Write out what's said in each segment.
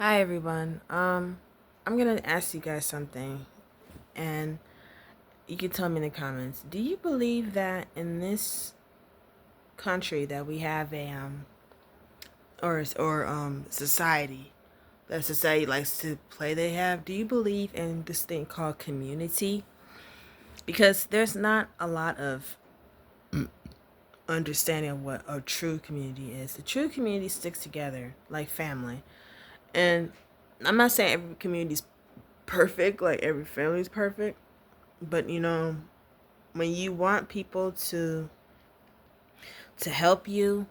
Hi everyone. I'm gonna ask you guys something, and you can tell me in the comments. Do you believe that in this country that we have a society that society likes to play? They have. Do you believe in this thing called community? Because there's not a lot of understanding of what a true community is. The true community sticks together like family, and I'm not saying every community is perfect, like every family is perfect. But when you want people to help you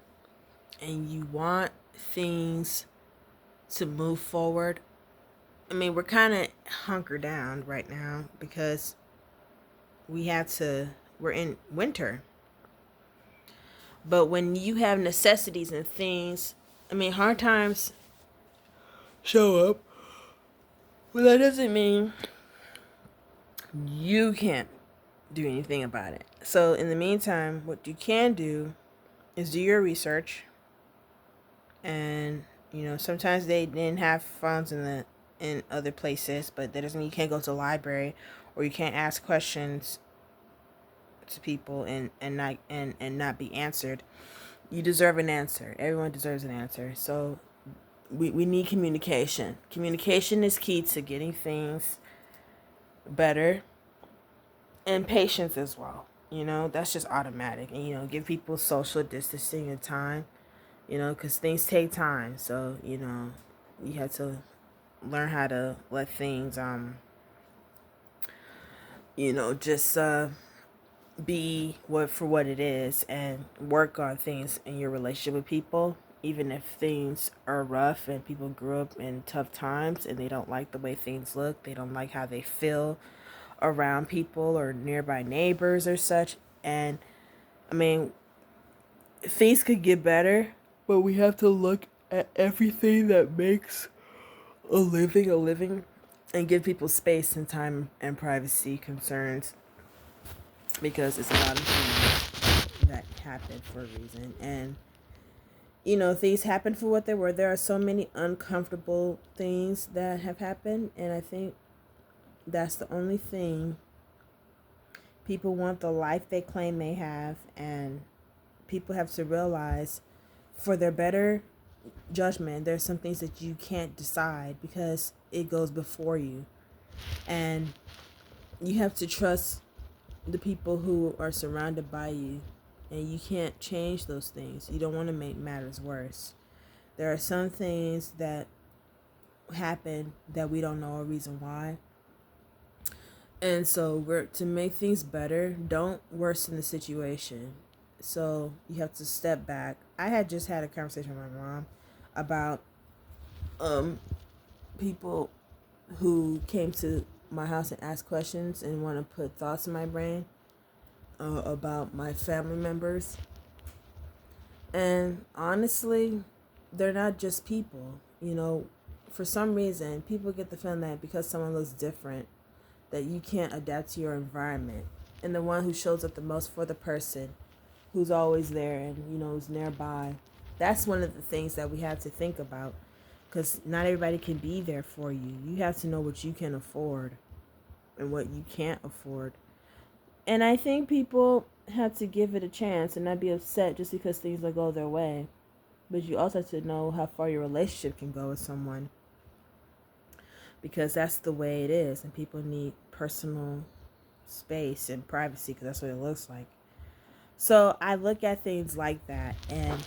and you want things to move forward, I mean, we're kind of hunkered down right now because we're in winter. But when you have necessities and things, I mean, hard times show up. Well, that doesn't mean you can't do anything about it. So, in the meantime, what you can do is do your research. And sometimes they didn't have funds in other places, but that doesn't mean you can't go to the library or you can't ask questions to people and not be answered. You deserve an answer. Everyone deserves an answer. So we need communication. Communication is key to getting things better, and patience as well. That's just automatic. And give people social distancing and time, because things take time. So you have to learn how to let things just be what it is, and work on things in your relationship with people, even if things are rough and people grew up in tough times and they don't like the way things look, they don't like how they feel around people or nearby neighbors or such. And I mean, things could get better, but we have to look at everything that makes a living and give people space and time and privacy concerns, because it's a lot of things that happen for a reason. And things happen for what they were. There are so many uncomfortable things that have happened, and I think that's the only thing. People want the life they claim they have, and people have to realize, for their better judgment, there's some things that you can't decide because it goes before you. And you have to trust the people who are surrounded by you, and you can't change those things. You don't want to make matters worse. There are some things that happen that we don't know a reason why, and so we're to make things better, don't worsen the situation. So you have to step back. I had just had a conversation with my mom about um people who came to my house and asked questions and want to put thoughts in my brain about my family members. And honestly, they're not just people. For some reason, people get the feeling that because someone looks different, that you can't adapt to your environment. And the one who shows up the most for the person, who's always there and who's nearby, that's one of the things that we have to think about, because not everybody can be there for you. You have to know what you can afford and what you can't afford. And I think people have to give it a chance and not be upset just because things don't go their way. But you also have to know how far your relationship can go with someone, because that's the way it is. And people need personal space and privacy, because that's what it looks like. So I look at things like that, and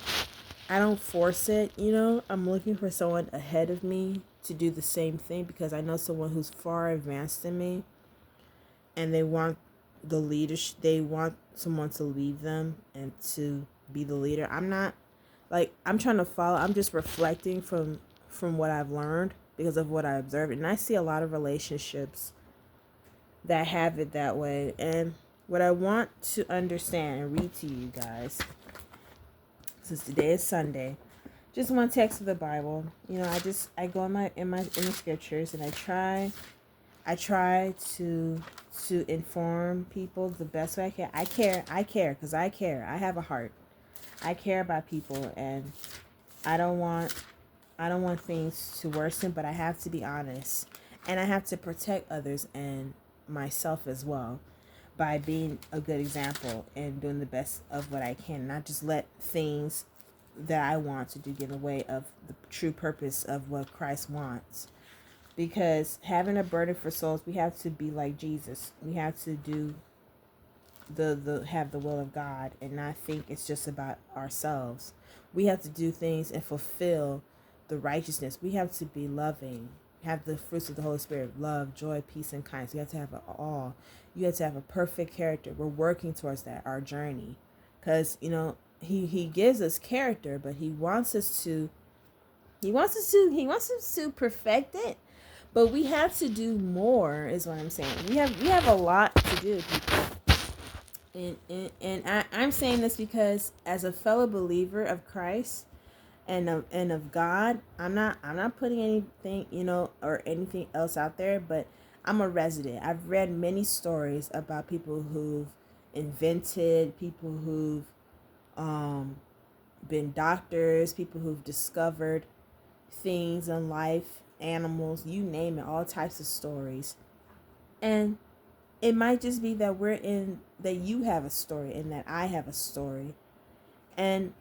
I don't force it. I'm looking for someone ahead of me to do the same thing, because I know someone who's far advanced than me, and they want the leadership. They want someone to lead them and to be the leader. I'm not, like, I'm trying to follow. I'm just reflecting from what I've learned because of what I observed, and I see a lot of relationships that have it that way. And what I want to understand and read to you guys, since today is Sunday, just one text of the Bible. I go in the scriptures, and I try to inform people the best way I can. I care because I have a heart. I care about people, and I don't want I don't want things to worsen, but I have to be honest. And I have to protect others and myself as well by being a good example and doing the best of what I can. Not just let things that I want to do get in the way of the true purpose of what Christ wants. Because having a burden for souls, we have to be like Jesus. We have to do the have the will of God and not think it's just about ourselves. We have to do things and fulfill the righteousness. We have to be loving, have the fruits of the Holy Spirit, love, joy, peace, and kindness. You have to have it all. You have to have a perfect character. We're working towards that, our journey. Because, he gives us character, but he wants us to perfect it. But we have to do more, is what I'm saying. We have a lot to do, people. I'm saying this because as a fellow believer of Christ and of God, I'm not putting anything, or anything else out there, but I'm a resident. I've read many stories about people who've invented, people who've been doctors, people who've discovered things in life, animals, you name it, all types of stories. And it might just be that that you have a story and that I have a story. And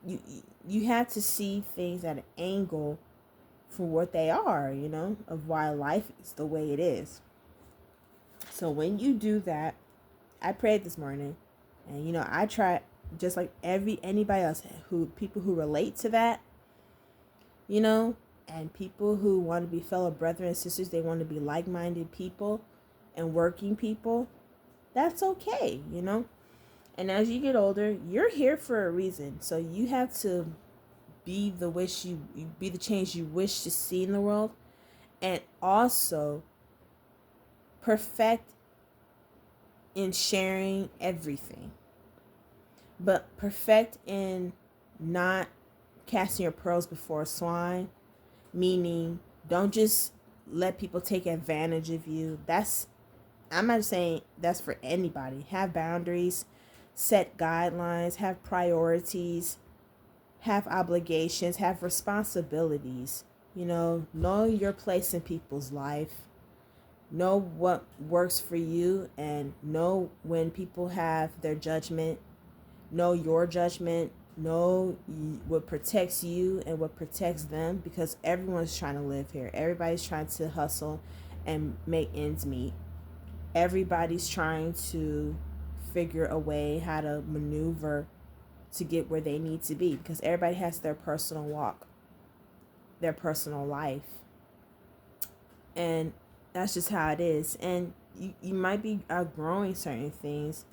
you have to see things at an angle for what they are, of why life is the way it is. So when you do that, I prayed this morning, and I try, just like anybody else, people who relate to that, and people who want to be fellow brethren and sisters, they want to be like-minded people and working people. That's okay, And as you get older, you're here for a reason. So you have to be be the change you wish to see in the world, and also perfect in sharing everything. But perfect in not casting your pearls before swine, meaning don't just let people take advantage of you. I'm not saying that's for anybody. Have boundaries, set guidelines, have priorities, have obligations, have responsibilities. Know your place in people's life. Know what works for you, and know when people have their judgment. Know your judgment. Know what protects you and what protects them, because everyone's trying to live here. Everybody's trying to hustle and make ends meet. Everybody's trying to figure a way how to maneuver to get where they need to be, because everybody has their personal walk, their personal life. And that's just how it is. And you might be outgrowing certain things,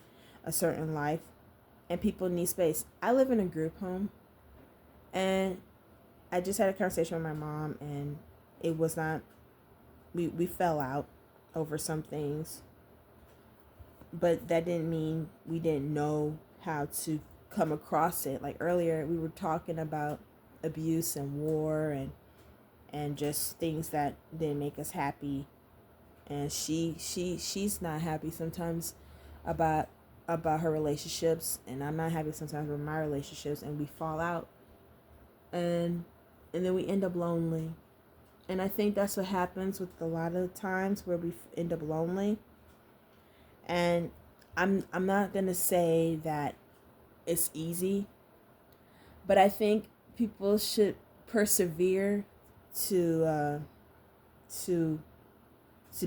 a certain life, and people need space. I live in a group home, and I just had a conversation with my mom, and it was not, we fell out over some things, but that didn't mean we didn't know how to come across it. Like earlier, we were talking about abuse and war and just things that didn't make us happy. And she's not happy sometimes about her relationships, and I'm not happy sometimes with my relationships, and we fall out, and then we end up lonely. And I think that's what happens with a lot of times, where we end up lonely. And I'm not gonna say that it's easy, but I think people should persevere to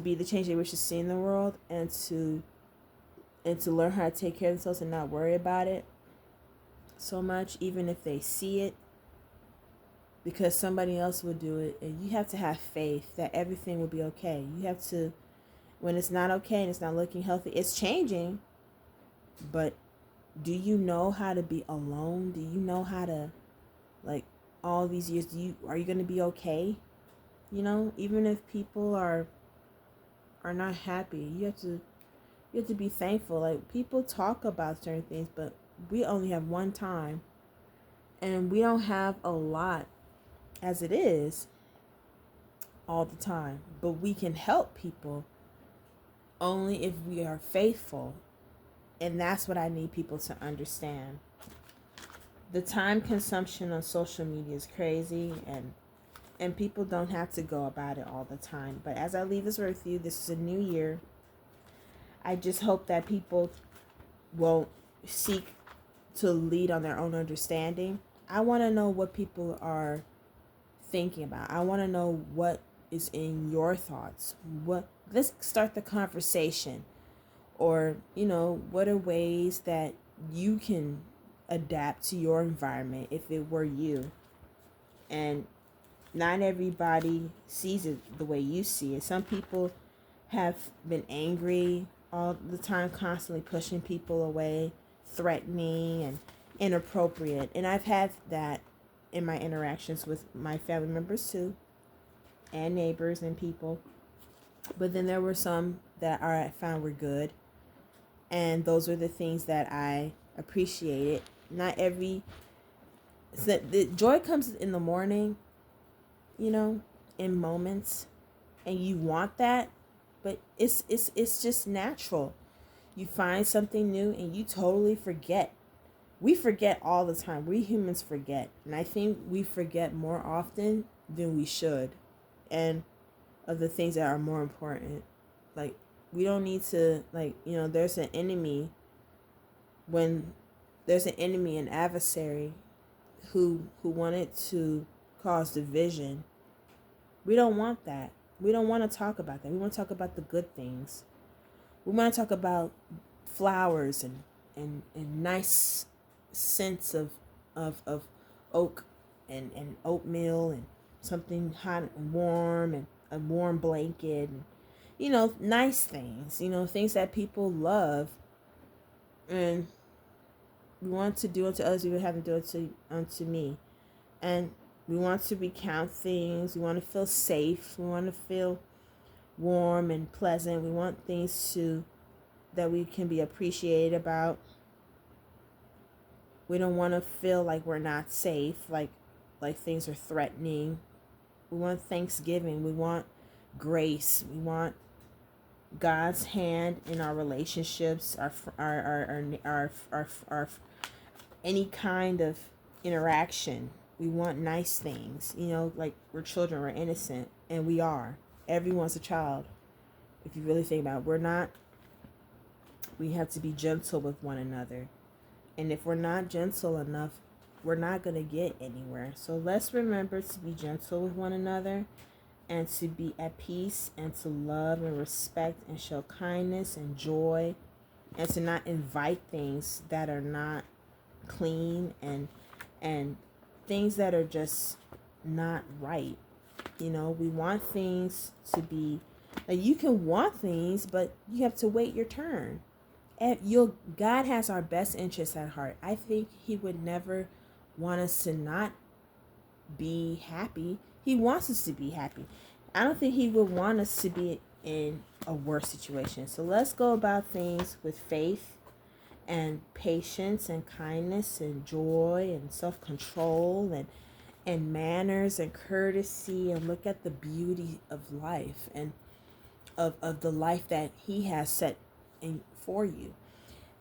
be the change they wish to see in the world, and to learn how to take care of themselves and not worry about it so much, even if they see it, because somebody else will do it. And you have to have faith that everything will be okay. You have to, when it's not okay and it's not looking healthy, it's changing, but do you know how to be alone? Do you know how to, like, all these years, are you going to be okay? Even if people are not happy, you have to be thankful. Like, people talk about certain things, but we only have one time, and we don't have a lot as it is all the time, but we can help people only if we are faithful. And that's what I need people to understand. The time consumption on social media is crazy, and And people don't have to go about it all the time. But as I leave this with you, this is a new year. I just hope that people won't seek to lead on their own understanding. I want to know what people are thinking about. I want to know what is in your thoughts. Let's start the conversation. Or, what are ways that you can adapt to your environment if it were you? And not everybody sees it the way you see it. Some people have been angry all the time, constantly pushing people away, threatening and inappropriate. And I've had that in my interactions with my family members too, and neighbors and people. But then there were some that I found were good. And those were the things that I appreciated. So the joy comes in the morning, in moments, and you want that, but it's just natural. You find something new and you totally forget. We forget all the time. We humans forget, and I think we forget more often than we should, and of the things that are more important. Like, we don't need to, there's an enemy. When there's an enemy, an adversary who wanted to cause division, we don't want that. We don't want to talk about that. We want to talk about the good things. We want to talk about flowers and nice scents of oak and oatmeal and something hot and warm and a warm blanket and nice things, things that people love. And we want to do unto others, we would have to do it unto me. And we want to recount things. We want to feel safe. We want to feel warm and pleasant. We want things that we can be appreciated about. We don't want to feel like we're not safe, like things are threatening. We want Thanksgiving. We want grace. We want God's hand in our relationships, our any kind of interaction. We want nice things, like we're children, we're innocent, and we are. Everyone's a child. If you really think about it, we're not. We have to be gentle with one another. And if we're not gentle enough, we're not going to get anywhere. So let's remember to be gentle with one another and to be at peace and to love and respect and show kindness and joy and to not invite things that are not clean and things that are just not right. We want things to be like, you can want things, but you have to wait your turn. And God has our best interests at heart. I think He would never want us to not be happy. He wants us to be happy. I don't think He would want us to be in a worse situation. So let's go about things with faith and patience and kindness and joy and self-control and manners and courtesy, and look at the beauty of life and of the life that He has set in for you.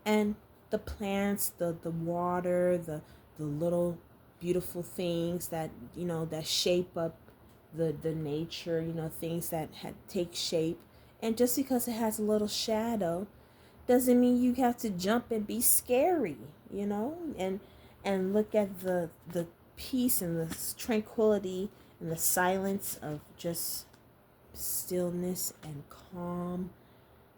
And the plants, the water, the little beautiful things that that shape up the nature, things that take shape. And just because it has a little shadow doesn't mean you have to jump and be scary, and look at the peace and the tranquility and the silence of just stillness and calm.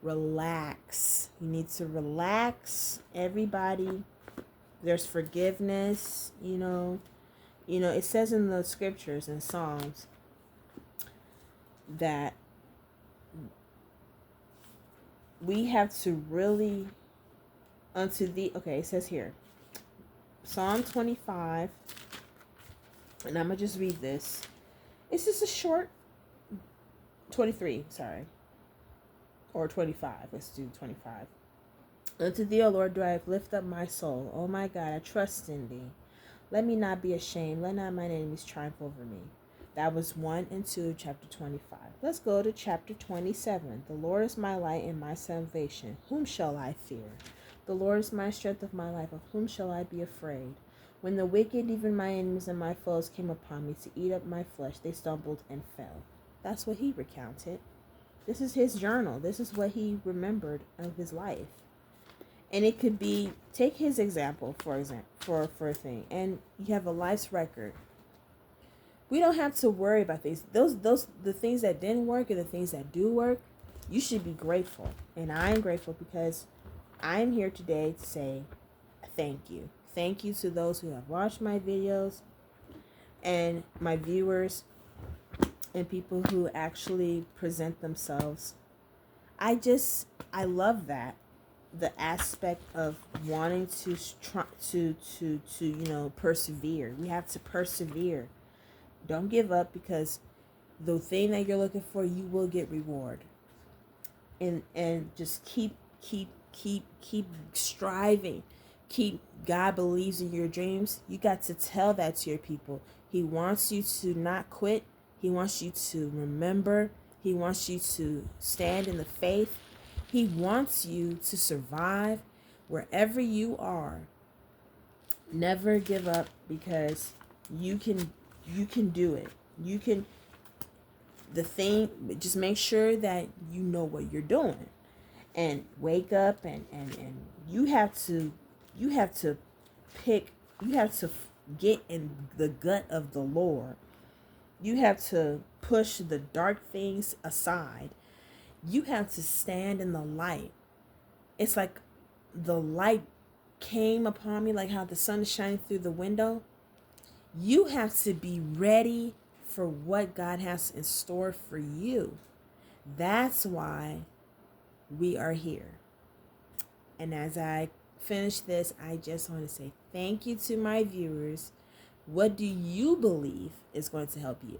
Relax. You need to relax, everybody. There's forgiveness. It says in the scriptures in Psalms that we have to really it says here, Psalm 25, and I'm gonna just read this. It's just a short 23, sorry. Or 25. Let's do 25. Unto thee, O Lord, do I lift up my soul. O my God, I trust in thee. Let me not be ashamed. Let not mine enemies triumph over me. That was 1 and 2 of chapter 25. Let's go to chapter 27. The Lord is my light and my salvation. Whom shall I fear? The Lord is my strength of my life. Of whom shall I be afraid? When the wicked, even my enemies and my foes, came upon me to eat up my flesh, they stumbled and fell. That's what he recounted. This is his journal. This is what he remembered of his life. And it could be, take his example, for a thing, and you have a life's record. We don't have to worry about these. The things that didn't work and the things that do work, you should be grateful. And I am grateful because I am here today to say thank you. Thank you to those who have watched my videos and my viewers and people who actually present themselves. I love that. The aspect of wanting to persevere. We have to persevere. Don't give up, because the thing that you're looking for, you will get reward. And just keep striving. God believes in your dreams. You got to tell that to your people. He wants you to not quit. He wants you to remember. He wants you to stand in the faith. He wants you to survive wherever you are. Never give up, because you can do it. You can. Just make sure that you know what you're doing, and wake up, and you have to get in the gut of the Lord. You have to push the dark things aside. You have to stand in the light. It's like the light came upon me, like how the sun is shining through the window. You have to be ready for what God has in store for you. That's why we are here. And as I finish this, I just want to say thank you to my viewers. What do you believe is going to help you?